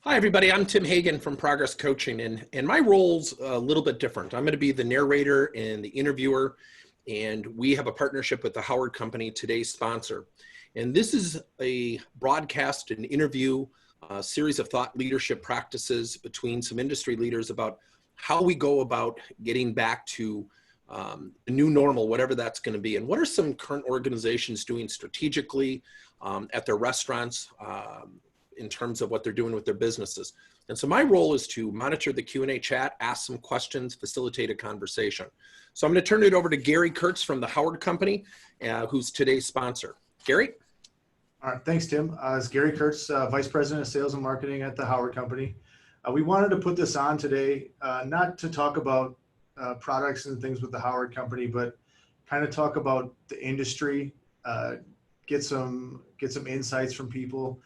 Hi, everybody. I'm Tim Hagan from Progress Coaching, and my role's a little bit different. I'm going to be the narrator and the interviewer, and we have a partnership with the Howard Company, today's sponsor. And this is a broadcast and interview, series of thought leadership practices between some industry leaders about how we go about getting back to the new normal, whatever that's going to be, and what are some current organizations doing strategically at their restaurants, in terms of what they're doing with their businesses. And so my role is to monitor the Q&A chat, ask some questions, facilitate a conversation. So I'm going to turn it over to Gary Kurtz from the Howard Company, who's today's sponsor. Gary? All right, thanks, Tim. It's Gary Kurtz, Vice President of Sales and Marketing at the Howard Company. We wanted to put this on today, not to talk about products and things with the Howard Company, but kind of talk about the industry, get some insights from people.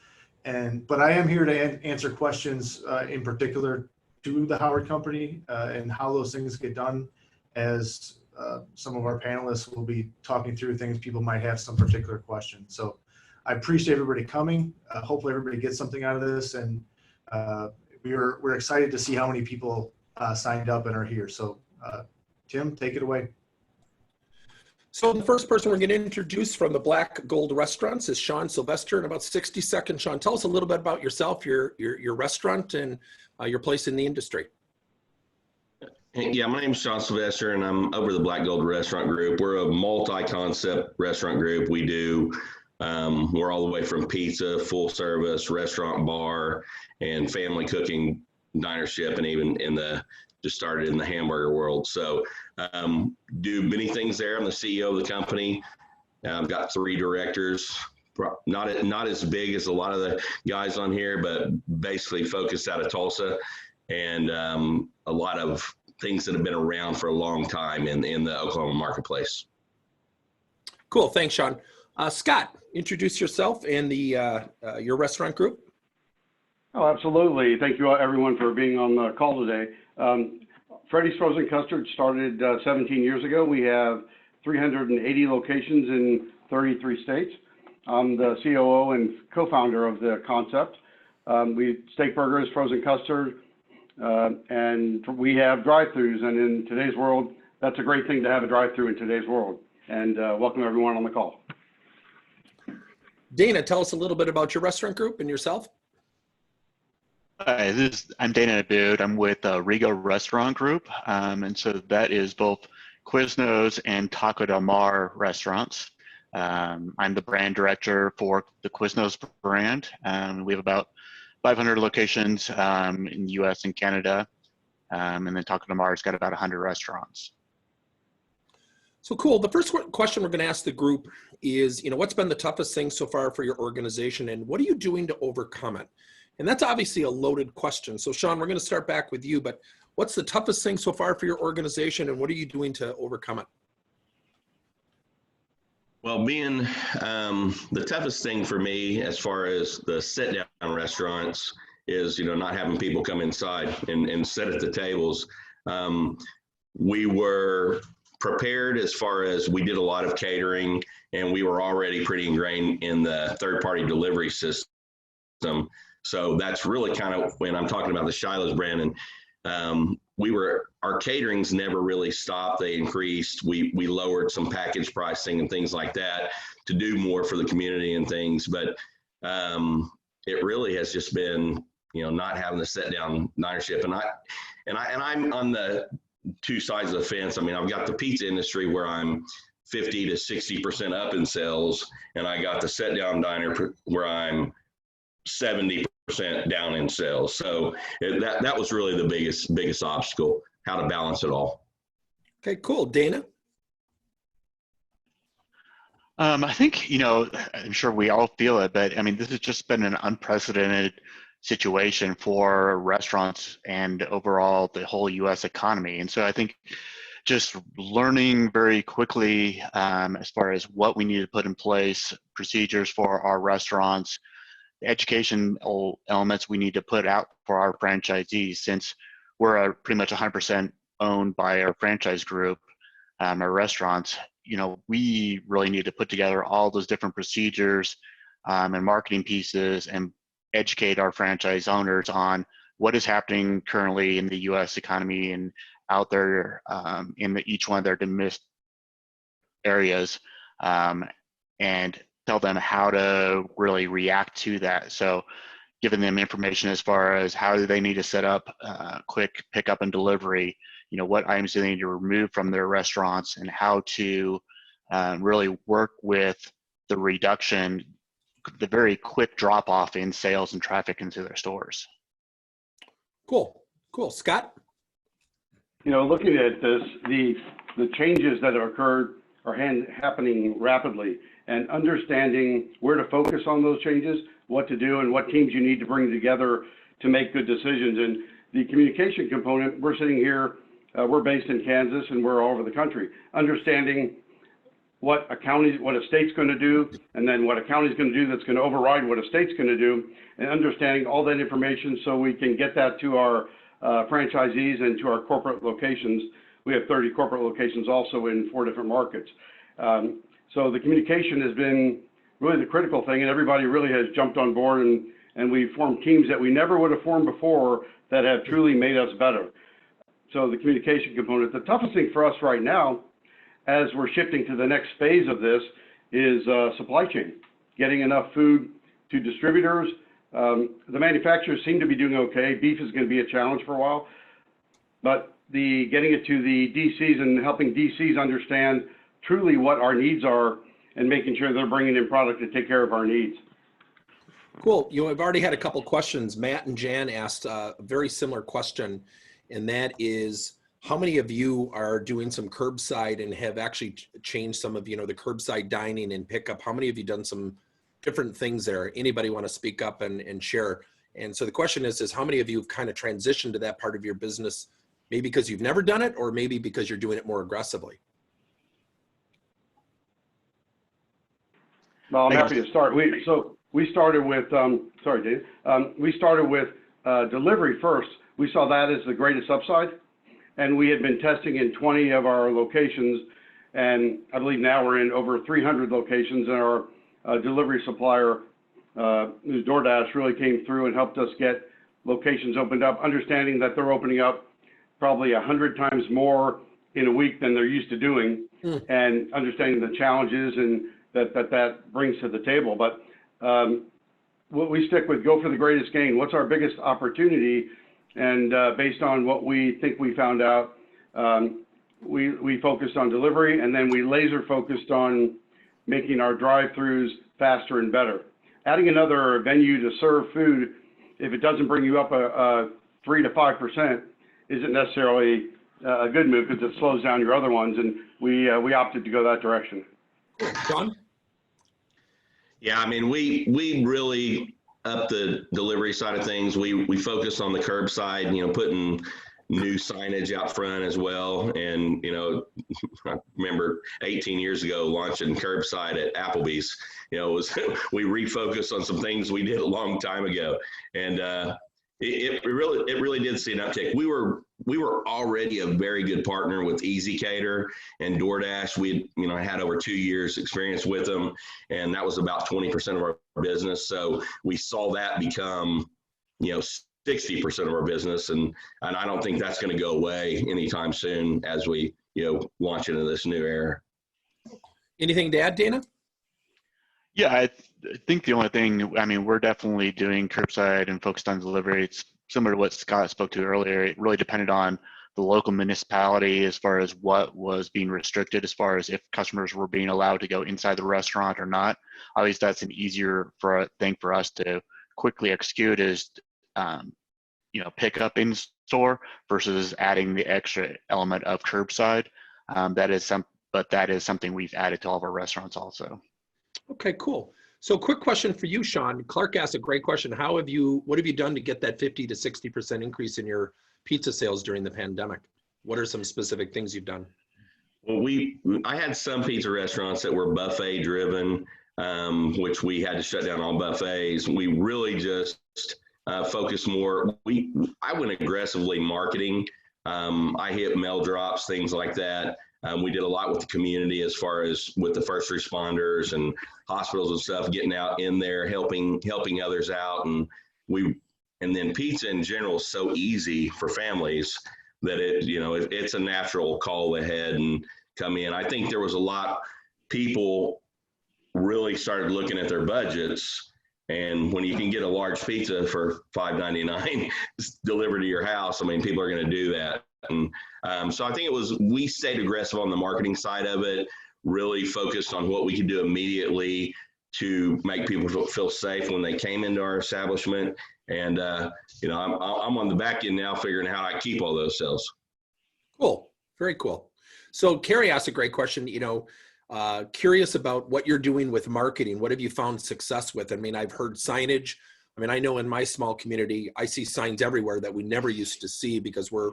But I am here to answer questions in particular to the Howard Company and how those things get done, as some of our panelists will be talking through things. People might have some particular questions. So I appreciate everybody coming. Hopefully everybody gets something out of this, and we're excited to see how many people signed up and are here. So Tim, take it away. So the first person we're going to introduce from the Black Gold Restaurants is Sean Sylvester. In about 60 seconds, Sean, tell us a little bit about yourself, your restaurant, and your place in the industry. Yeah, my name is Sean Sylvester, and I'm over the Black Gold Restaurant Group. We're a multi-concept restaurant group. We're all the way from pizza, full service, restaurant, bar, and family cooking, dinership, and even just started in the hamburger world. So do many things there. I'm the CEO of the company. I've got 3 directors, not as big as a lot of the guys on here, but basically focused out of Tulsa, and a lot of things that have been around for a long time in the Oklahoma marketplace. Cool. Thanks, Sean. Scott, introduce yourself and your restaurant group. Oh, absolutely. Thank you, everyone, for being on the call today. Freddy's Frozen Custard started 17 years ago. We have 380 locations in 33 states. I'm the COO and co-founder of the concept. We steak burgers, frozen custard, and we have drive-thrus. And in today's world, that's a great thing to have a drive-thru in today's world. And welcome everyone on the call. Dana, tell us a little bit about your restaurant group and yourself. Hi, I'm Dana Abboud. I'm with Rigo Restaurant Group, and so that is both Quiznos and Taco Del Mar restaurants. I'm the brand director for the Quiznos brand. We have about 500 locations in the U.S. and Canada, and then Taco Del Mar's got about 100 restaurants. So cool. The first question we're going to ask the group is, what's been the toughest thing so far for your organization, and what are you doing to overcome it? And that's obviously a loaded question. So Sean, we're going to start back with you, but what's the toughest thing so far for your organization, and what are you doing to overcome it? Well, being the toughest thing for me as far as the sit-down restaurants is, not having people come inside and sit at the tables. We were prepared as far as we did a lot of catering, and we were already pretty ingrained in the third-party delivery system. So that's really kind of when I'm talking about the Shiloh's brand, and our caterings never really stopped. They increased. We lowered some package pricing and things like that to do more for the community and things. But it really has just been, not having the sit down dinership. And I'm on the 2 sides of the fence. I mean, I've got the pizza industry where I'm 50 to 60% up in sales, and I got the sit down diner where I'm 70% down in sales. So that was really the biggest obstacle, how to balance it all. Okay, cool. Dana? I think, I'm sure we all feel it, but I mean, this has just been an unprecedented situation for restaurants and overall the whole U.S. economy. And so I think just learning very quickly as far as what we need to put in place, procedures for our restaurants, educational elements we need to put out for our franchisees, since we're pretty much 100% owned by our franchise group, our restaurants. We really need to put together all those different procedures and marketing pieces and educate our franchise owners on what is happening currently in the U.S. economy and out there in each one of their domestic areas, and tell them how to really react to that. So giving them information as far as how do they need to set up quick pickup and delivery, what items do they need to remove from their restaurants, and how to really work with the reduction, the very quick drop off in sales and traffic into their stores. Cool. Scott? Looking at this, the changes that have occurred are happening rapidly, and understanding where to focus on those changes, what to do, and what teams you need to bring together to make good decisions. And the communication component, we're sitting here, we're based in Kansas, and we're all over the country. Understanding what a state's going to do, and then what a county's going to do that's going to override what a state's going to do, and understanding all that information so we can get that to our franchisees and to our corporate locations. We have 30 corporate locations also in 4 different markets. So the communication has been really the critical thing, and everybody really has jumped on board, and we've formed teams that we never would have formed before that have truly made us better. So the communication component, the toughest thing for us right now, as we're shifting to the next phase of this, is supply chain, getting enough food to distributors. The manufacturers seem to be doing okay. Beef is going to be a challenge for a while, but getting it to the DCs and helping DCs understand truly what our needs are and making sure they're bringing in product to take care of our needs. Cool. I've already had a couple questions. Matt and Jan asked a very similar question, and that is, how many of you are doing some curbside and have actually changed some of, the curbside dining and pickup? How many of you done some different things there? Anybody want to speak up and share? And so the question is how many of you have kind of transitioned to that part of your business, maybe because you've never done it, or maybe because you're doing it more aggressively? Well, I'm happy to start. We started with, sorry, Dave. We started with delivery first. We saw that as the greatest upside, and we had been testing in 20 of our locations, and I believe now we're in over 300 locations, and our delivery supplier, DoorDash, really came through and helped us get locations opened up, understanding that they're opening up probably 100 times more in a week than they're used to doing, and understanding the challenges and that brings to the table. But what we stick with, go for the greatest gain. What's our biggest opportunity? And based on what we think we found out, we focused on delivery, and then we laser focused on making our drive-throughs faster and better. Adding another venue to serve food, if it doesn't bring you up 3 to 5%, isn't necessarily a good move, because it slows down your other ones, and we opted to go that direction. John? Yeah, I mean, we really up the delivery side of things. We focus on the curbside, putting new signage out front as well. And, I remember 18 years ago launching curbside at Applebee's. We refocused on some things we did a long time ago. And it really did see an uptick. We were already a very good partner with Easy Cater and DoorDash. We had over 2 years experience with them, and that was about 20% of our business. So we saw that become 60% of our business, and I don't think that's going to go away anytime soon as we launch into this new era. Anything to add, Dana? Yeah, I think the only thing, we're definitely doing curbside and focused on delivery. It's similar to what Scott spoke to earlier. It really depended on the local municipality as far as what was being restricted, as far as if customers were being allowed to go inside the restaurant or not. At least that's an easier thing for us to quickly execute is, pick up in store versus adding the extra element of curbside. That is something we've added to all of our restaurants also. Okay, cool. So quick question for you, Sean. Clark asked a great question. What have you done to get that 50 to 60% increase in your pizza sales during the pandemic? What are some specific things you've done? Well, I had some pizza restaurants that were buffet driven, which we had to shut down all buffets. We really just focused more. I went aggressively marketing. I hit mail drops, things like that. We did a lot with the community as far as with the first responders and hospitals and stuff, getting out in there, helping others out. And then pizza in general is so easy for families that it's a natural call ahead and come in. I think there was a lot people really started looking at their budgets, and when you can get a large pizza for $5.99 delivered to your house, I mean, people are going to do that. And so I think we stayed aggressive on the marketing side of it, really focused on what we could do immediately to make people feel safe when they came into our establishment. And, I'm on the back end now figuring out how I keep all those sales. Cool. Very cool. So Carrie asked a great question, curious about what you're doing with marketing. What have you found success with? I mean, I've heard signage. I mean, I know in my small community, I see signs everywhere that we never used to see because we're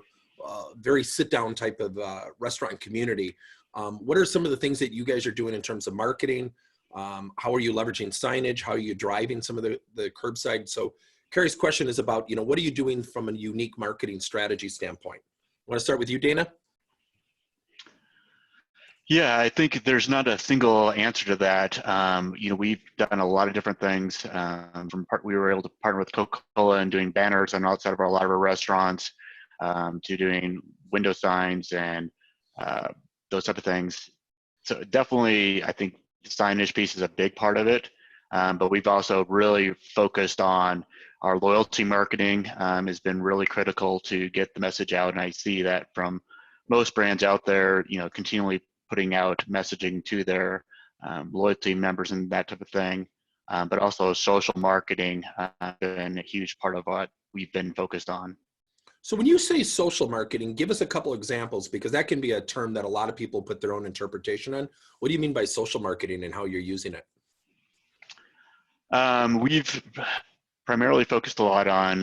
very sit down type of restaurant community. What are some of the things that you guys are doing in terms of marketing? How are you leveraging signage? How are you driving some of the curbside? So Carrie's question is about, what are you doing from a unique marketing strategy standpoint? Want to start with you, Dana? Yeah, I think there's not a single answer to that. We've done a lot of different things. We were able to partner with Coca-Cola and doing banners on outside of a lot of our restaurants, to doing window signs and those type of things. So definitely, I think the signage piece is a big part of it. But we've also really focused on our loyalty marketing. Has been really critical to get the message out, and I see that from most brands out there, continually putting out messaging to their loyalty members and that type of thing. But also social marketing has been a huge part of what we've been focused on. So when you say social marketing, give us a couple examples, because that can be a term that a lot of people put their own interpretation on. What do you mean by social marketing and how you're using it? We've primarily focused a lot on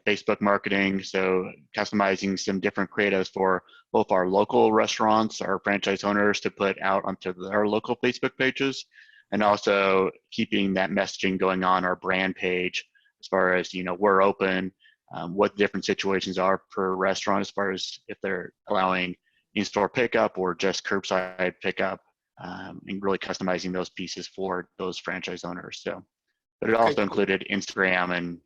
Facebook marketing, so customizing some different creatives for both our local restaurants, our franchise owners to put out onto our local Facebook pages, and also keeping that messaging going on our brand page as far as, we're open, what different situations are per restaurant as far as if they're allowing in-store pickup or just curbside pickup, and really customizing those pieces for those franchise owners. So, but it also included Instagram and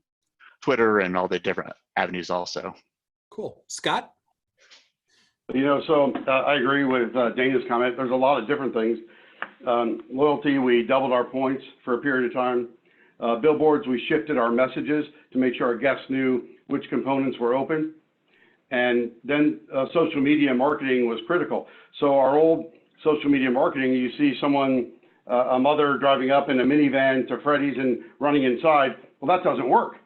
Twitter and all the different avenues also. Cool. Scott? So I agree with Dana's comment. There's a lot of different things. Loyalty, we doubled our points for a period of time. Billboards, we shifted our messages to make sure our guests knew which components were open. And then social media marketing was critical. So our old social media marketing, you see someone, a mother driving up in a minivan to Freddy's and running inside. Well, that doesn't work.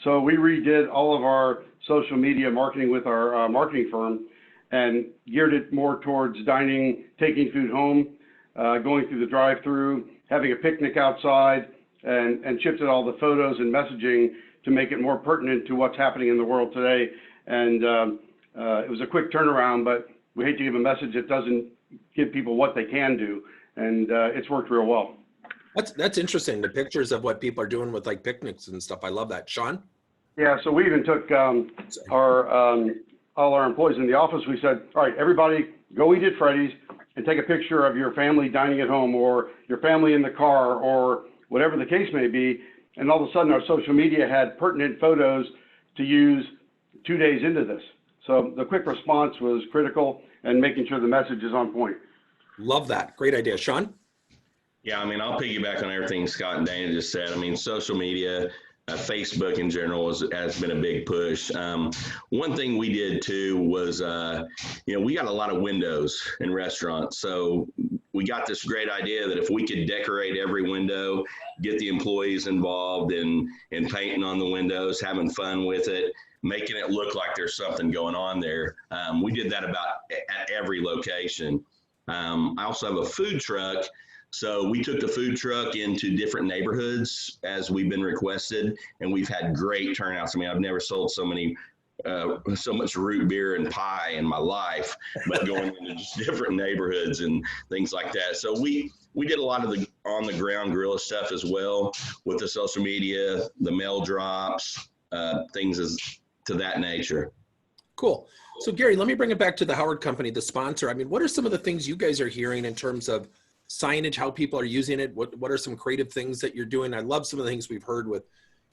So we redid all of our social media marketing with our marketing firm and geared it more towards dining, taking food home, going through the drive-through, having a picnic outside, and shifted all the photos and messaging to make it more pertinent to what's happening in the world today. And it was a quick turnaround, but we hate to give a message that doesn't give people what they can do. And it's worked real well. That's interesting. The pictures of what people are doing with like picnics and stuff. I love that. Sean? Yeah, so we even took all our employees in the office. We said, all right, everybody go eat at Freddy's and take a picture of your family dining at home or your family in the car or whatever the case may be. And all of a sudden our social media had pertinent photos to use 2 days into this. So the quick response was critical and making sure the message is on point. Love that. Great idea. Sean? Yeah, I mean, I'll piggyback on everything Scott and Dana just said. I mean, social media, Facebook in general has been a big push. One thing we did too was, we got a lot of windows in restaurants. So we got this great idea that if we could decorate every window, get the employees involved in painting on the windows, having fun with it, making it look like there's something going on there. We did that about at every location. I also have a food truck. So we took the food truck into different neighborhoods as we've been requested, and we've had great turnouts. I mean, I've never sold so much root beer and pie in my life, but going into just different neighborhoods and things like that. So we did a lot of the on the ground guerrilla stuff as well with the social media, the mail drops, things to that nature. Cool. So Gary, let me bring it back to the Howard Company, the sponsor. I mean, what are some of the things you guys are hearing in terms of signage, how people are using it? What are some creative things that you're doing? I love some of the things we've heard with,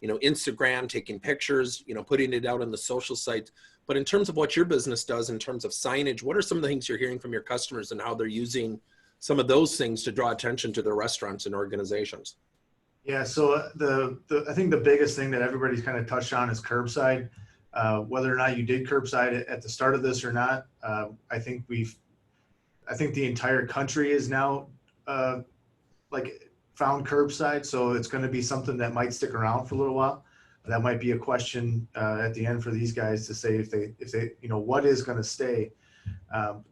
Instagram, taking pictures, putting it out on the social sites. But in terms of what your business does in terms of signage, what are some of the things you're hearing from your customers and how they're using some of those things to draw attention to their restaurants and organizations? Yeah, so I think the biggest thing that everybody's kind of touched on is curbside. Whether or not you did curbside at the start of this or not, I think the entire country is now found curbside. So it's going to be something that might stick around for a little while. That might be a question at the end for these guys to say if they what is going to stay.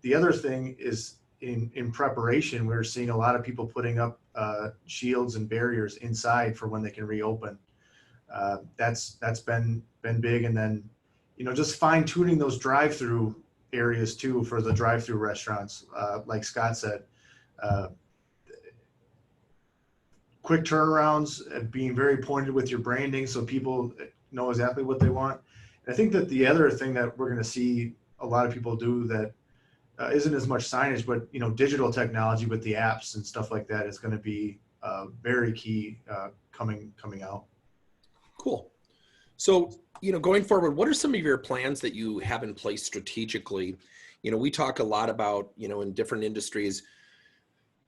The other thing is in preparation, we're seeing a lot of people putting up shields and barriers inside for when they can reopen. That's been big. And then, just fine tuning those drive-through areas too for the drive-through restaurants. Like Scott said, quick turnarounds, being very pointed with your branding so people know exactly what they want. And I think that the other thing that we're going to see a lot of people do that isn't as much signage, but digital technology with the apps and stuff like that is going to be very key coming out. Cool. So, going forward, what are some of your plans that you have in place strategically? We talk a lot about, in different industries,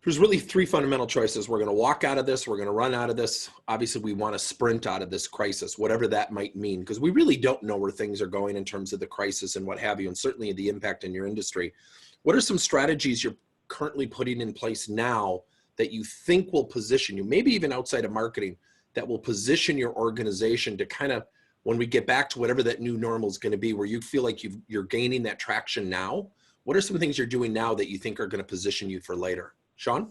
there's really three fundamental choices. We're going to walk out of this. We're going to run out of this. Obviously, we want to sprint out of this crisis, whatever that might mean, because we really don't know where things are going in terms of the crisis and what have you, and certainly the impact in your industry. What are some strategies you're currently putting in place now that you think will position you, maybe even outside of marketing, that will position your organization to kind of, when we get back to whatever that new normal is going to be, where you feel like you're gaining that traction now? What are some things you're doing now that you think are going to position you for later? Sean?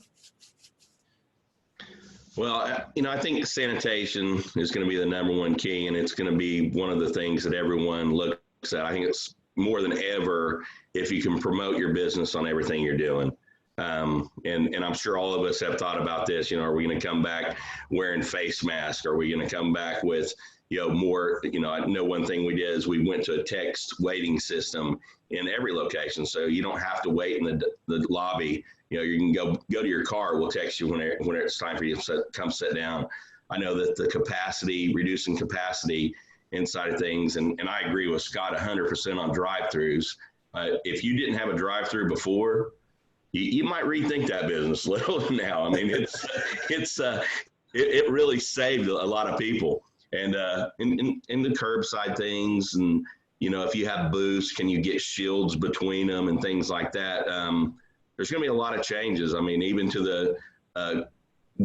Well, I think sanitation is going to be the number one key, and it's going to be one of the things that everyone looks at. I think it's more than ever if you can promote your business on everything you're doing. And I'm sure all of us have thought about this. Are we going to come back wearing face masks? Are we going to come back with, more, I know one thing we did is we went to a text waiting system in every location. So you don't have to wait in the lobby. You can go to your car. We'll text you when it's time for you to come sit down. I know that the reducing capacity inside of things, and I agree with Scott 100% on drive-throughs. If you didn't have a drive-through before, you might rethink that business a little now. I mean, it really saved a lot of people. And in the curbside things, and if you have booths, can you get shields between them and things like that? There's going to be a lot of changes. I mean, even to the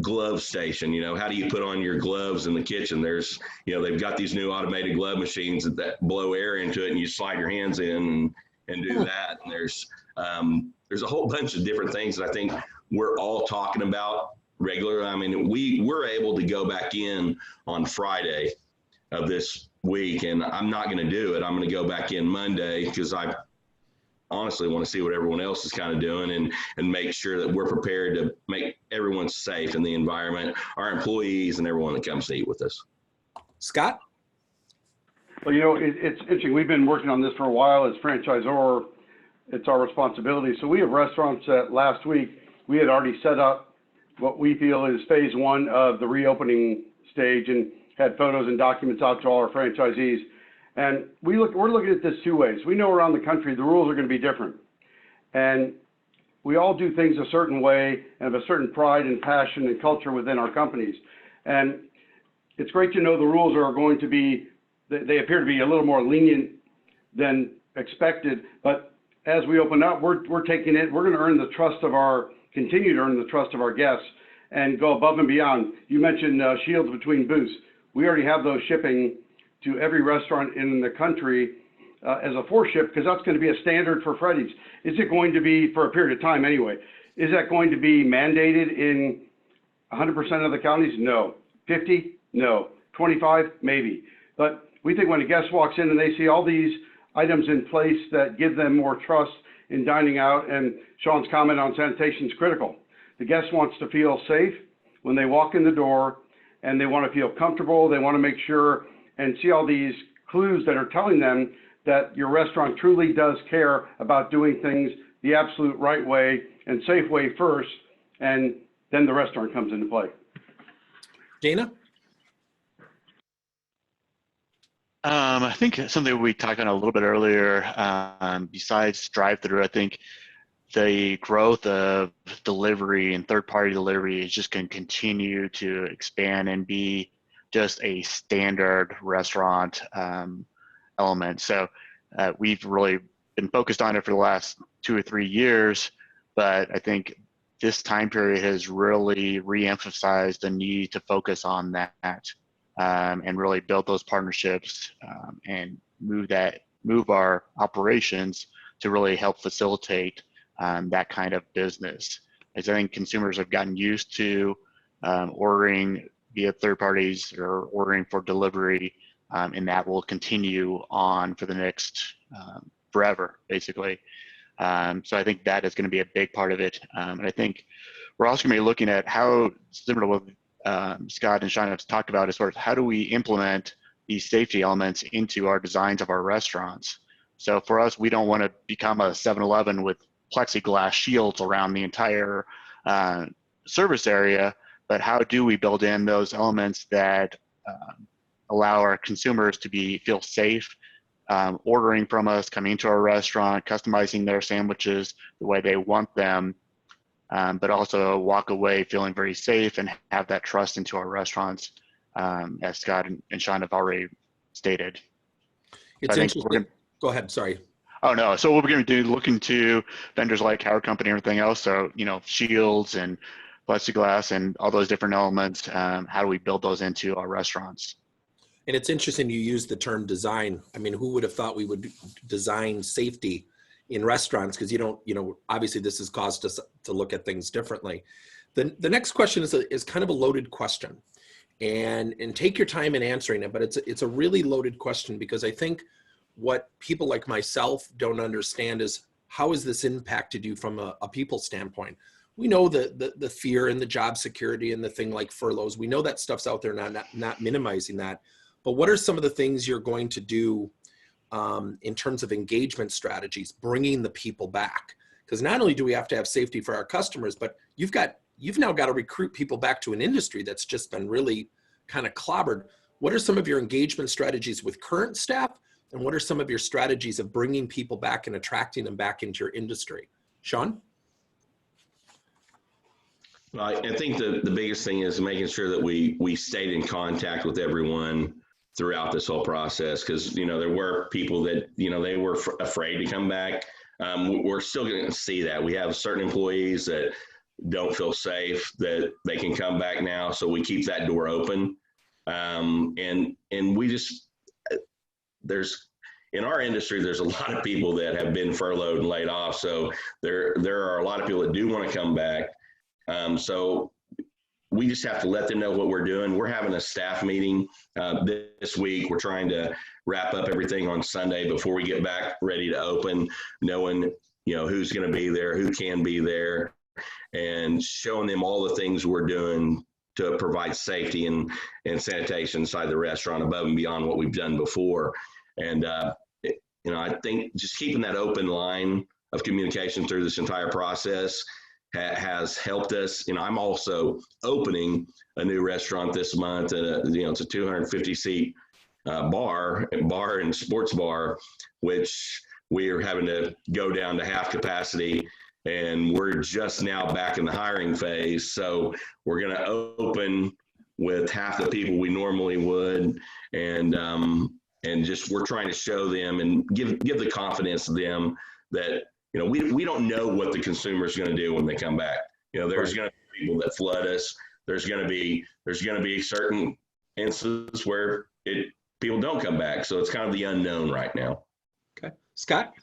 glove station, how do you put on your gloves in the kitchen? There's, they've got these new automated glove machines that blow air into it, and you slide your hands in and do that. And there's a whole bunch of different things that I think we're all talking about regularly. I mean, we're able to go back in on Friday of this week, and I'm not going to do it. I'm going to go back in Monday because I honestly want to see what everyone else is kind of doing and make sure that we're prepared to make everyone safe in the environment, our employees and everyone that comes to eat with us. Scott? Well, it's interesting. We've been working on this for a while as franchisor. It's our responsibility. So we have restaurants that last week we had already set up what we feel is phase one of the reopening stage and had photos and documents out to all our franchisees. And we're looking at this two ways. We know around the country the rules are going to be different. And we all do things a certain way and have a certain pride and passion and culture within our companies. And it's great to know the rules are going to be, they appear to be a little more lenient than expected. But as we open up, we're taking it, we're going to continue to earn the trust of our guests and go above and beyond. You mentioned shields between booths. We already have those shipping to every restaurant in the country as a foreship, because that's going to be a standard for Freddy's. Is it going to be for a period of time anyway? Is that going to be mandated in 100% of the counties? No. 50? No. 25? Maybe. But we think when a guest walks in and they see all these items in place that give them more trust in dining out, and Sean's comment on sanitation is critical. The guest wants to feel safe when they walk in the door, and they want to feel comfortable. They want to make sure and see all these clues that are telling them that your restaurant truly does care about doing things the absolute right way and safe way first, and then the restaurant comes into play. Dana? I think something we talked on a little bit earlier, besides drive-through, I think the growth of delivery and third-party delivery is just going to continue to expand and be just a standard restaurant element. So we've really been focused on it for the last 2 or 3 years, but I think this time period has really re-emphasized the need to focus on that and really build those partnerships and move our operations to really help facilitate that kind of business. As I think consumers have gotten used to ordering via third parties or ordering for delivery, and that will continue on for the next forever, basically. So I think that is going to be a big part of it. And I think we're also going to be looking at how, similar to what Scott and Sean have talked about, as far as how do we implement these safety elements into our designs of our restaurants. So for us, we don't want to become a 7-Eleven with plexiglass shields around the entire service area, but how do we build in those elements that allow our consumers to feel safe ordering from us, coming into our restaurant, customizing their sandwiches the way they want them, but also walk away feeling very safe and have that trust into our restaurants, as Scott and Sean have already stated. It's interesting. Go ahead, sorry. Oh no, so what we're going to do, looking to vendors like Howard Company and everything else, so, you know, shields and plexiglass and all those different elements, how do we build those into our restaurants? And it's interesting you use the term design. I mean, who would have thought we would design safety in restaurants? Because you don't, you know, obviously this has caused us to look at things differently. The next question is kind of a loaded question, and take your time in answering it, but it's a really loaded question, because I think what people like myself don't understand is, how has this impacted you from a people standpoint? We know the fear and the job security and the thing like furloughs. We know that stuff's out there, not minimizing that. But what are some of the things you're going to do in terms of engagement strategies, bringing the people back? Because not only do we have to have safety for our customers, but you've now got to recruit people back to an industry that's just been really kind of clobbered. What are some of your engagement strategies with current staff? And what are some of your strategies of bringing people back and attracting them back into your industry? Sean? Well, I think the biggest thing is making sure that we stayed in contact with everyone throughout this whole process, because, you know, there were people that, you know, they were afraid to come back. We're still going to see that. We have certain employees that don't feel safe that they can come back now, so we keep that door open. And we just, in our industry, there's a lot of people that have been furloughed and laid off. So there are a lot of people that do want to come back. So we just have to let them know what we're doing. We're having a staff meeting this week. We're trying to wrap up everything on Sunday before we get back ready to open, knowing, you know, who's going to be there, who can be there, and showing them all the things we're doing to provide safety and sanitation inside the restaurant above and beyond what we've done before. And, you know, I think just keeping that open line of communication through this entire process has helped us. You know, I'm also opening a new restaurant this month, and you know, it's a 250 seat bar and sports bar, which we are having to go down to half capacity, and we're just now back in the hiring phase. So we're going to open with half the people we normally would, and just we're trying to show them and give the confidence to them that, you know, we don't know what the consumer is going to do when they come back. You know, there's going to be people that flood us. There's going to be certain instances where people don't come back. So it's kind of the unknown right now. Okay, Scott.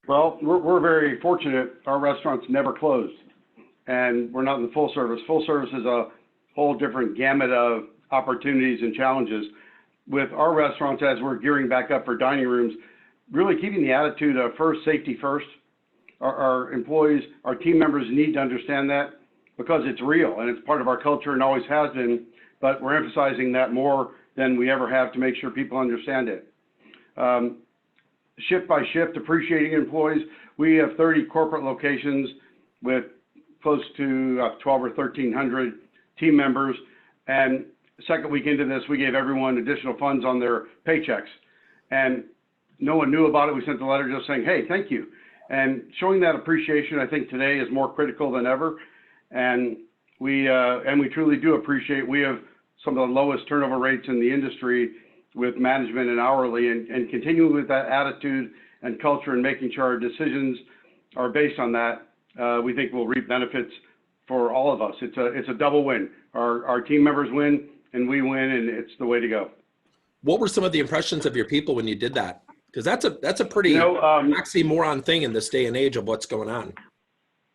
Well, we're very fortunate. Our restaurants never closed, and we're not in the full service. Full service is a whole different gamut of opportunities and challenges. With our restaurants, as we're gearing back up for dining rooms, really keeping the attitude of first, safety first. Our employees, our team members need to understand that, because it's real and it's part of our culture and always has been, but we're emphasizing that more than we ever have to make sure people understand it. shift by shift, appreciating employees. We have 30 corporate locations with close to 12 or 1,300 team members. And the second week into this, we gave everyone additional funds on their paychecks. And no one knew about it. We sent a letter just saying, hey, thank you. And showing that appreciation, I think today is more critical than ever. And we truly do appreciate, we have some of the lowest turnover rates in the industry with management and hourly, and continuing with that attitude and culture and making sure our decisions are based on that, we think will reap benefits for all of us. It's a double win. Our team members win and we win, and it's the way to go. What were some of the impressions of your people when you did that? Because that's a pretty oxymoron thing in this day and age of what's going on.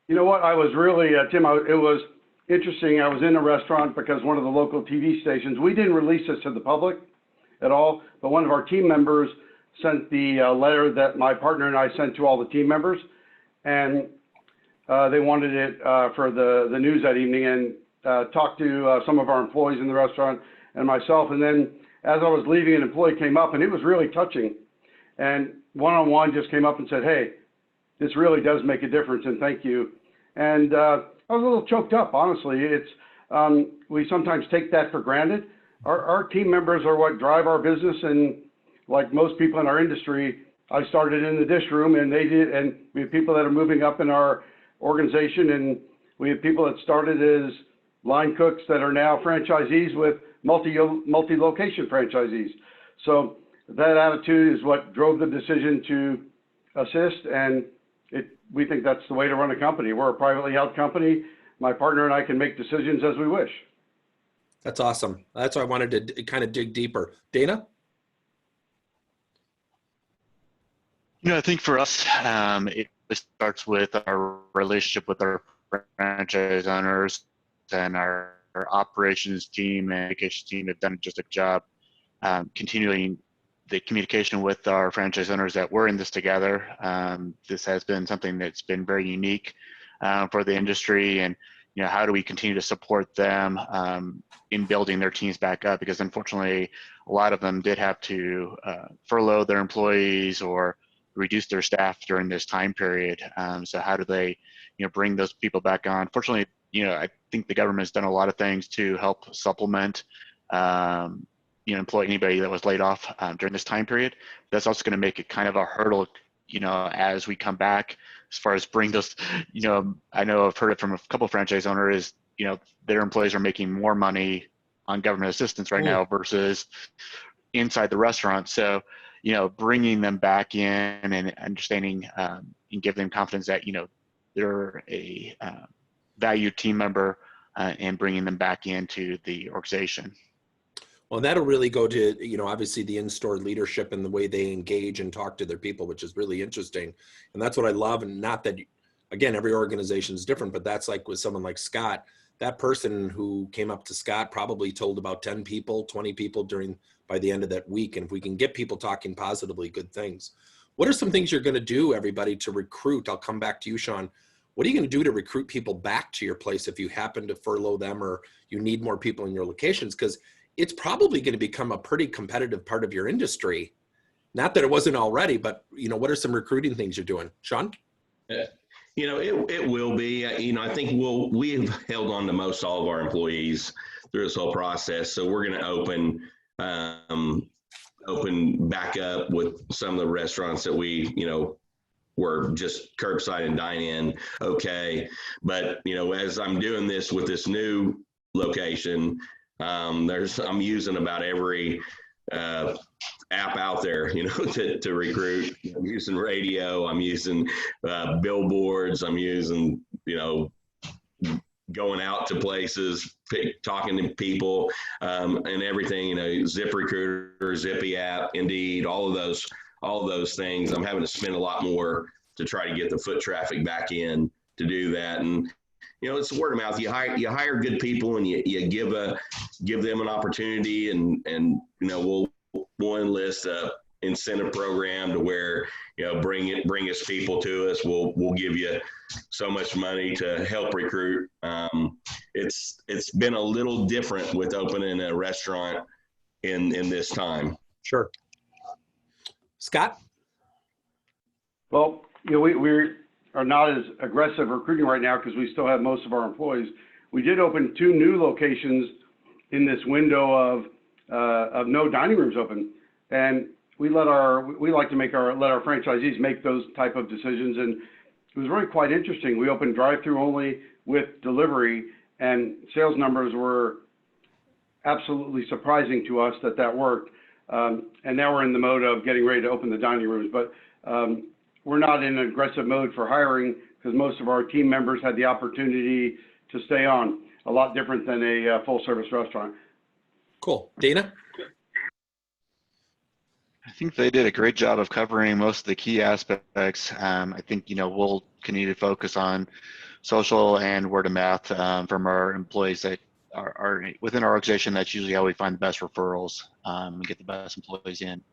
You know what? I was really, Tim, it was interesting. I was in a restaurant because one of the local TV stations, we didn't release this to the public at all, but one of our team members sent the letter that my partner and I sent to all the team members, and they wanted it for the news that evening, and talked to some of our employees in the restaurant and myself. And then as I was leaving, an employee came up, and it was really touching. And one-on-one just came up and said, hey, this really does make a difference, and thank you. And I was a little choked up, honestly. It's we sometimes take that for granted. Our team members are what drive our business, and like most people in our industry, I started in the dish room, and they did, and we have people that are moving up in our organization, and we have people that started as line cooks that are now franchisees with multi-location franchisees. So that attitude is what drove the decision to assist, and we think that's the way to run a company. We're a privately held company. My partner and I can make decisions as we wish. That's awesome. That's why I wanted to kind of dig deeper. Dana? I think for us, it starts with our relationship with our franchise owners, and our operations team and education team have done just a job continuing the communication with our franchise owners that we're in this together. This has been something that's been very unique for the industry, and how do we continue to support them in building their teams back up, because unfortunately a lot of them did have to furlough their employees or reduce their staff during this time period. So how do they bring those people back on? Fortunately, I think the government has done a lot of things to help supplement employ anybody that was laid off during this time period. That's also going to make it kind of a hurdle, as we come back, as far as bring those, I know I've heard it from a couple of franchise owners, their employees are making more money on government assistance right now versus inside the restaurant. So, bringing them back in and understanding and give them confidence that, they're a valued team member and bringing them back into the organization. Well, that'll really go to, obviously the in-store leadership and the way they engage and talk to their people, which is really interesting. And that's what I love. And not that, again, every organization is different, but that's like with someone like Scott, that person who came up to Scott probably told about 10 people, 20 people by the end of that week. And if we can get people talking positively, good things. What are some things you're going to do, everybody, to recruit? I'll come back to you, Sean. What are you going to do to recruit people back to your place if you happen to furlough them or you need more people in your locations? Because it's probably going to become a pretty competitive part of your industry. Not that it wasn't already, but what are some recruiting things you're doing? Sean? It will be, I think we've held on to most all of our employees through this whole process. So we're going to open back up with some of the restaurants that we, were just curbside and dine in. Okay. But, as I'm doing this with this new location, I'm using about every app out there, to recruit. I'm using radio, I'm using billboards, I'm using, going out to places, talking to people, and everything, ZipRecruiter, Zippy app, Indeed, all of those things. I'm having to spend a lot more to try to get the foot traffic back in to do that. And it's word of mouth. You hire good people, and you give them an opportunity, and we'll enlist a incentive program to where bring us people to us. We'll give you so much money to help recruit. It's been a little different with opening a restaurant in this time. Sure. Scott? Well, we are not as aggressive recruiting right now because we still have most of our employees. We did open 2 new locations in this window of no dining rooms open, and we like to let our franchisees make those type of decisions, and it was really quite interesting. We opened drive-through only with delivery, and sales numbers were absolutely surprising to us that worked. And now we're in the mode of getting ready to open the dining rooms, but we're not in an aggressive mode for hiring because most of our team members had the opportunity to stay on, a lot different than a full service restaurant. Cool. Dana? I think they did a great job of covering most of the key aspects. I think, we'll continue to focus on social and word of mouth from our employees that are within our organization. That's usually how we find the best referrals and get the best employees in.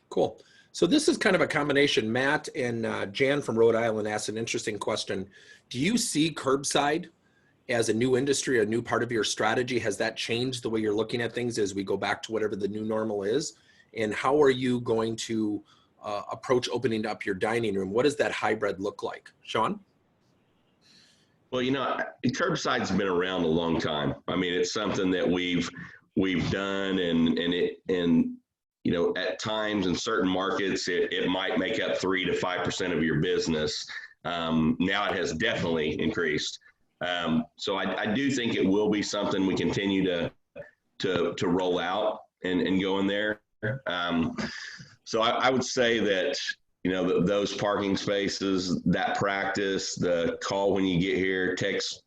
Cool. So this is kind of a combination. Matt and Jan from Rhode Island asked an interesting question. Do you see curbside as a new industry, a new part of your strategy? Has that changed the way you're looking at things as we go back to whatever the new normal is? And how are you going to approach opening up your dining room? What does that hybrid look like? Sean? Well, curbside's been around a long time. I mean, it's something that we've done, and at times in certain markets, it might make up 3 to 5% of your business. Now it has definitely increased. So I do think it will be something we continue to roll out and go in there. So I would say that, those parking spaces, that practice, the call when you get here, text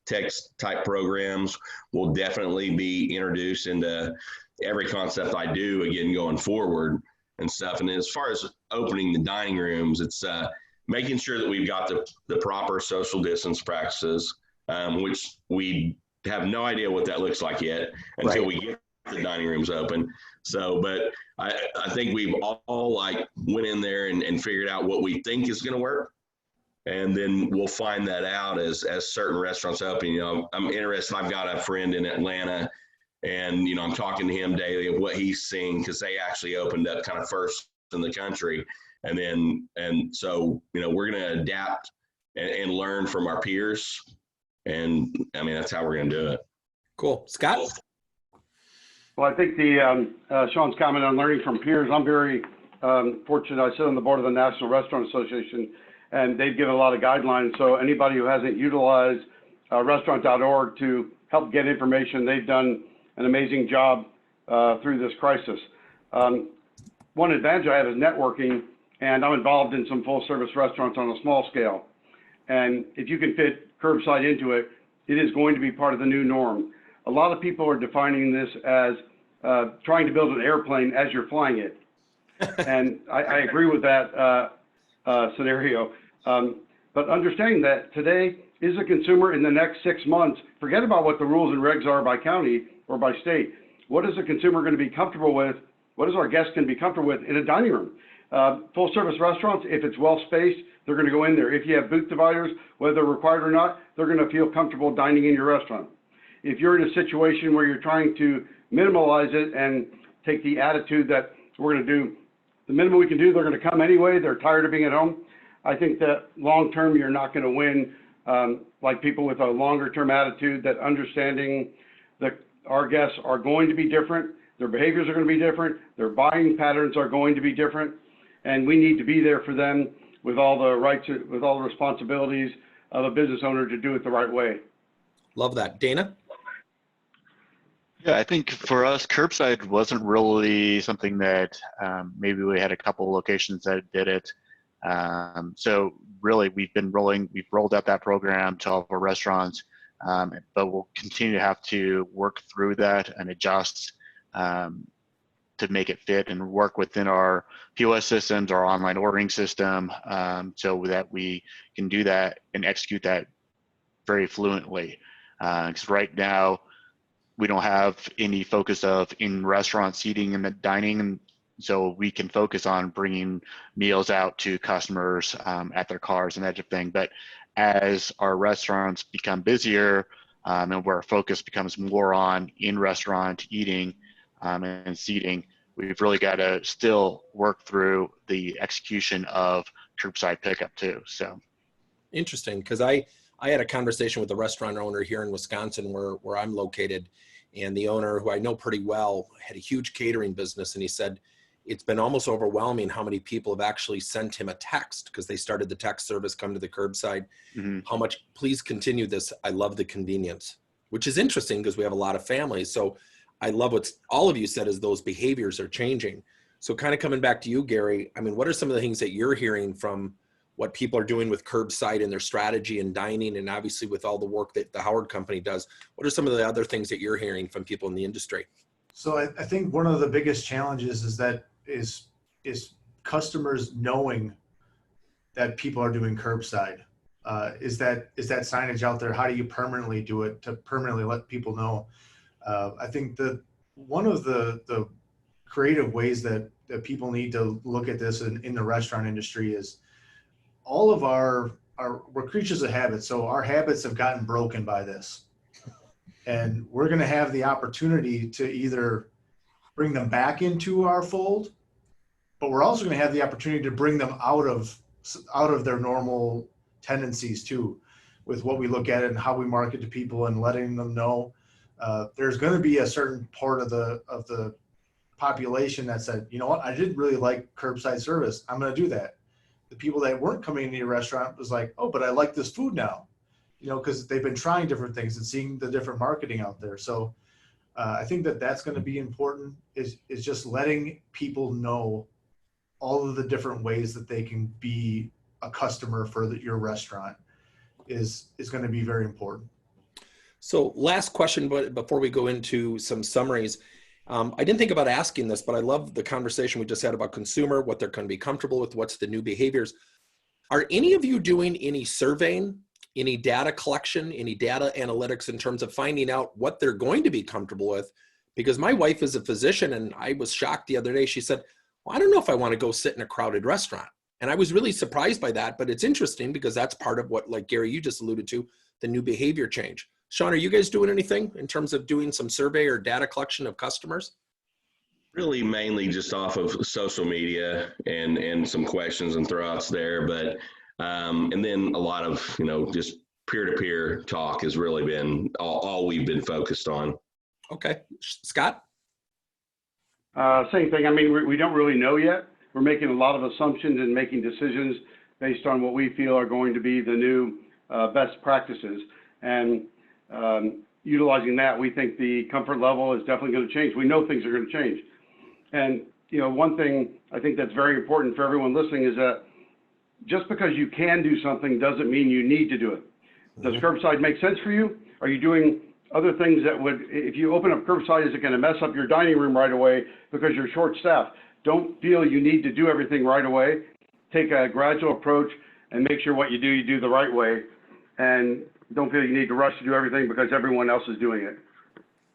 type programs will definitely be introduced into every concept I do again going forward and stuff. And as far as opening the dining rooms, it's making sure that we've got the proper social distance practices, which we have no idea what that looks like yet until we get the dining rooms open. So, but I think we've all went in there and figured out what we think is going to work. And then we'll find that out as certain restaurants open. I'm interested. I've got a friend in Atlanta, and, I'm talking to him daily of what he's seeing because they actually opened up kind of first in the country. And so, we're going to adapt and learn from our peers. And I mean, that's how we're going to do it. Cool. Scott? Well, I think Sean's comment on learning from peers, I'm very fortunate. I sit on the board of the National Restaurant Association, and they've given a lot of guidelines. So anybody who hasn't utilized restaurant.org to help get information, they've done an amazing job through this crisis. One advantage I have is networking, and I'm involved in some full service restaurants on a small scale. And if you can fit curbside into it, it is going to be part of the new norm. A lot of people are defining this as trying to build an airplane as you're flying it. And I agree with that scenario. But understanding that today is a consumer in the next 6 months, forget about what the rules and regs are by county or by state. What is the consumer going to be comfortable with? What is our guests going to be comfortable with in a dining room? Full service restaurants, if it's well spaced, they're going to go in there. If you have booth dividers, whether they're required or not, they're going to feel comfortable dining in your restaurant. If you're in a situation where you're trying to minimalize it and take the attitude that we're going to do the minimum we can do, they're going to come anyway, they're tired of being at home, I think that long term you're not going to win like people with a longer term attitude, that understanding that our guests are going to be different, their behaviors are going to be different, their buying patterns are going to be different, and we need to be there for them with all the rights, with all the responsibilities of a business owner to do it the right way. Love that. Dana? Yeah, I think for us, curbside wasn't really something that maybe we had a couple locations that did it. So really, we've rolled out that program to all of our restaurants, but we'll continue to have to work through that and adjust to make it fit and work within our POS systems, our online ordering system, so that we can do that and execute that very fluently. Because right now, we don't have any focus of in-restaurant seating and the dining, and so we can focus on bringing meals out to customers at their cars and that type of thing. But as our restaurants become busier and where our focus becomes more on in-restaurant eating and seating, we've really got to still work through the execution of curbside pickup too. So interesting, because I had a conversation with a restaurant owner here in Wisconsin where I'm located, and the owner, who I know pretty well, had a huge catering business, and he said it's been almost overwhelming how many people have actually sent him a text, because they started the text service, come to the curbside. How much, please continue this. I love the convenience, which is interesting because we have a lot of families. So I love what all of you said, is those behaviors are changing. So kind of coming back to you, Gary, I mean, what are some of the things that you're hearing from what people are doing with curbside and their strategy and dining, and obviously with all the work that the Howard Company does? What are some of the other things that you're hearing from people in the industry? So I think one of the biggest challenges is customers knowing that people are doing curbside. Is that signage out there? How do you permanently do it to permanently let people know? I think that one of the creative ways that people need to look at this in the restaurant industry is all of we're creatures of habit. So our habits have gotten broken by this. And we're going to have the opportunity to either bring them back into our fold, but we're also going to have the opportunity to bring them out of their normal tendencies too, with what we look at and how we market to people and letting them know. There's going to be a certain part of the population that said, you know what, I didn't really like curbside service. I'm going to do that. The people that weren't coming into your restaurant was like, oh, but I like this food now, you know, because they've been trying different things and seeing the different marketing out there. So I think that's going to be important, is just letting people know all of the different ways that they can be a customer for your restaurant is going to be very important. So last question, but before we go into some summaries, I didn't think about asking this, but I love the conversation we just had about consumer, what they're going to be comfortable with, what's the new behaviors. Are any of you doing any surveying, any data collection, any data analytics in terms of finding out what they're going to be comfortable with? Because my wife is a physician, and I was shocked the other day. She said, well, I don't know if I want to go sit in a crowded restaurant. And I was really surprised by that, but it's interesting because that's part of what, like Gary, you just alluded to, the new behavior change. Sean, are you guys doing anything in terms of doing some survey or data collection of customers? Really mainly just off of social media and some questions and throwouts there, but and then a lot of, you know, just peer-to-peer talk has really been all we've been focused on. Okay. Scott? Same thing. I mean, we don't really know yet. We're making a lot of assumptions and making decisions based on what we feel are going to be the new best practices. And utilizing that, we think the comfort level is definitely going to change. We know things are going to change. And, you know, one thing I think that's very important for everyone listening is that just because you can do something doesn't mean you need to do it. Does curbside make sense for you? Are you doing other things that would, if you open up curbside, is it going to mess up your dining room right away because you're short-staffed? Don't feel you need to do everything right away. Take a gradual approach and make sure what you do the right way. And don't feel you need to rush to do everything because everyone else is doing it.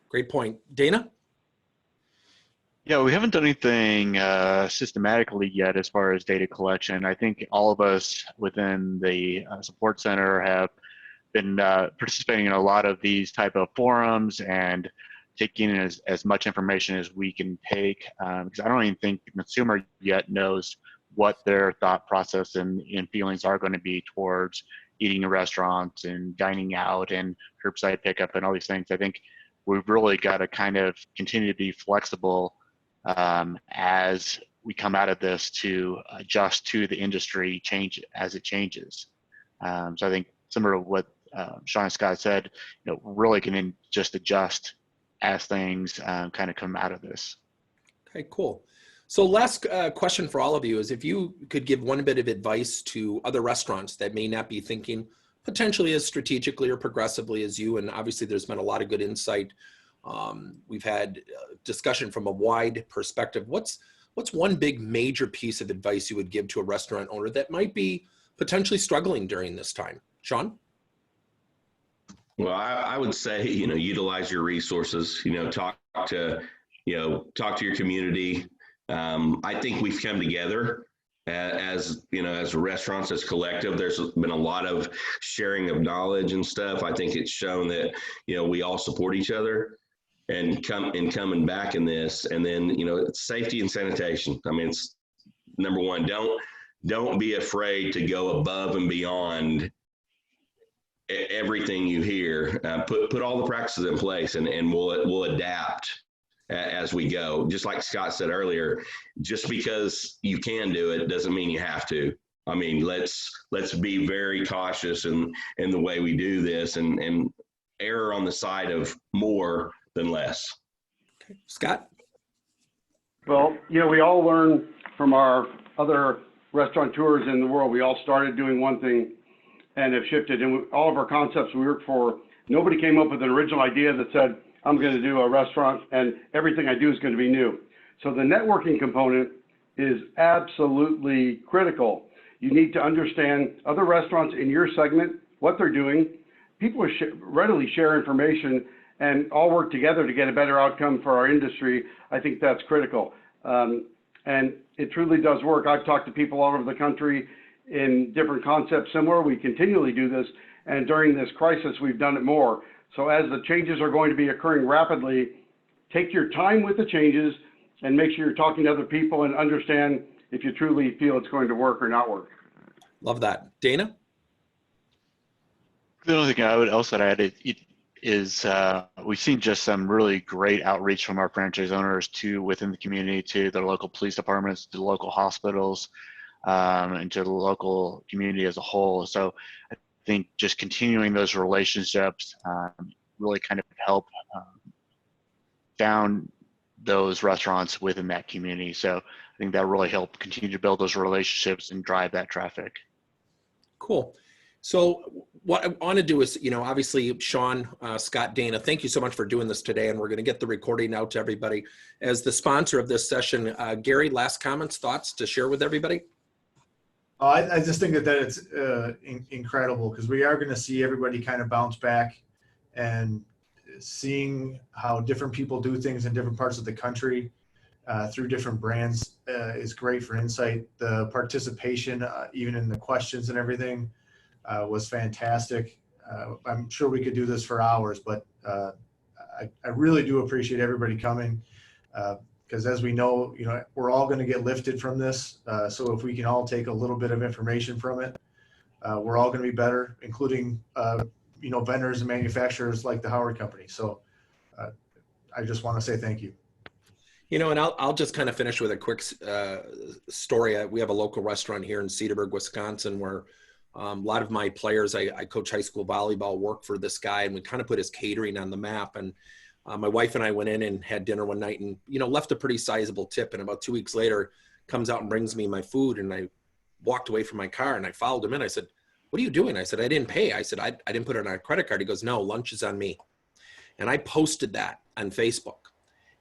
Great point. Dana? Yeah, we haven't done anything systematically yet as far as data collection. I think all of us within the support center have been participating in a lot of these type of forums and taking in as much information as we can take, because I don't even think the consumer yet knows what their thought process and feelings are going to be towards eating in restaurants and dining out and curbside pickup and all these things. I think we've really got to kind of continue to be flexible as we come out of this to adjust to the industry change as it changes. So I think similar to what Sean and Scott said, you know, really can just adjust as things kind of come out of this. Okay, cool. So last question for all of you is, if you could give one bit of advice to other restaurants that may not be thinking potentially as strategically or progressively as you, and obviously there's been a lot of good insight. We've had discussion from a wide perspective. What's one big major piece of advice you would give to a restaurant owner that might be potentially struggling during this time? Sean? Well, I would say, you know, utilize your resources, you know, talk to your community. I think we've come together as, you know, as restaurants, as collective. There's been a lot of sharing of knowledge and stuff. I think it's shown that, you know, we all support each other. and coming back in this. And then, you know, it's safety and sanitation. I mean, it's number one. Don't be afraid to go above and beyond everything you hear. Put all the practices in place, and we'll adapt as we go. Just like Scott said earlier, just because you can do it doesn't mean you have to. I mean, let's be very cautious in the way we do this, and err on the side of more than less. Okay. Scott? Well, you know, we all learn from our other restaurateurs in the world. We all started doing one thing and have shifted. And all of our concepts we work for, nobody came up with an original idea that said, I'm going to do a restaurant and everything I do is going to be new. So the networking component is absolutely critical. You need to understand other restaurants in your segment, what they're doing. People readily share information and all work together to get a better outcome for our industry. I think that's critical. And it truly does work. I've talked to people all over the country in different concepts similar. We continually do this. And during this crisis, we've done it more. So as the changes are going to be occurring rapidly, take your time with the changes and make sure you're talking to other people and understand if you truly feel it's going to work or not work. Love that. Dana? The only thing I would also add is we've seen just some really great outreach from our franchise owners to within the community, to the local police departments, to the local hospitals, and to the local community as a whole. So I think just continuing those relationships really kind of help found those restaurants within that community. So I think that really helped continue to build those relationships and drive that traffic. Cool. So what I want to do is, you know, obviously, Sean, Scott, Dana, thank you so much for doing this today. And we're going to get the recording out to everybody. As the sponsor of this session, Gary, last comments, thoughts to share with everybody? Oh, I just think that it's incredible, because we are going to see everybody kind of bounce back, and seeing how different people do things in different parts of the country through different brands is great for insight. The participation, even in the questions and everything, was fantastic. I'm sure we could do this for hours, but I really do appreciate everybody coming, because as we know, you know, we're all going to get lifted from this. So if we can all take a little bit of information from it, we're all going to be better, including, you know, vendors and manufacturers like the Howard Company. So I just want to say thank you. You know, and I'll just kind of finish with a quick story. We have a local restaurant here in Cedarburg, Wisconsin, where a lot of my players, I coach high school volleyball, work for this guy, and we kind of put his catering on the map. And my wife and I went in and had dinner one night, and, you know, left a pretty sizable tip. And about 2 weeks later, comes out and brings me my food. And I walked away from my car and I followed him in. I said, "What are you doing?" I said, "I didn't pay." I said, I didn't put it on a credit card." He goes, "No, lunch is on me." And I posted that on Facebook.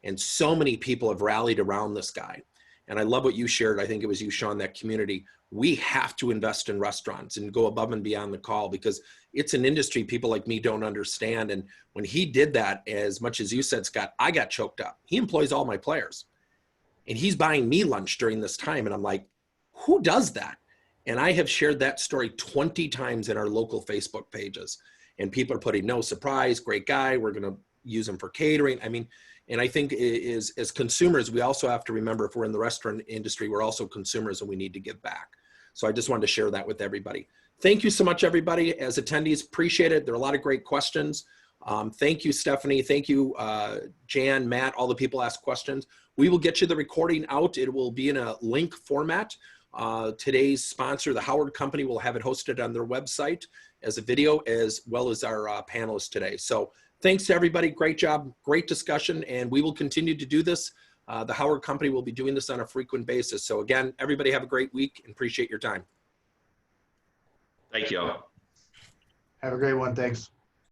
And so many people have rallied around this guy. And I love what you shared. I think it was you, Sean, that community. We have to invest in restaurants and go above and beyond the call, because it's an industry people like me don't understand. And when he did that, as much as you said, Scott, I got choked up. He employs all my players. And he's buying me lunch during this time. And I'm like, who does that? And I have shared that story 20 times in our local Facebook pages. And people are putting, "No surprise, great guy. We're going to use him for catering." I mean, and I think as consumers, we also have to remember, if we're in the restaurant industry, we're also consumers and we need to give back. So I just wanted to share that with everybody. Thank you so much, everybody. As attendees, appreciate it. There are a lot of great questions. Thank you, Stephanie. Thank you, Jan, Matt, all the people asked questions. We will get you the recording out. It will be in a link format. Today's sponsor, the Howard Company, will have it hosted on their website as a video, as well as our panelists today. So thanks to everybody. Great job. Great discussion. And we will continue to do this. The Howard Company will be doing this on a frequent basis. So again, everybody have a great week and appreciate your time. Thank you all. Have a great one. Thanks.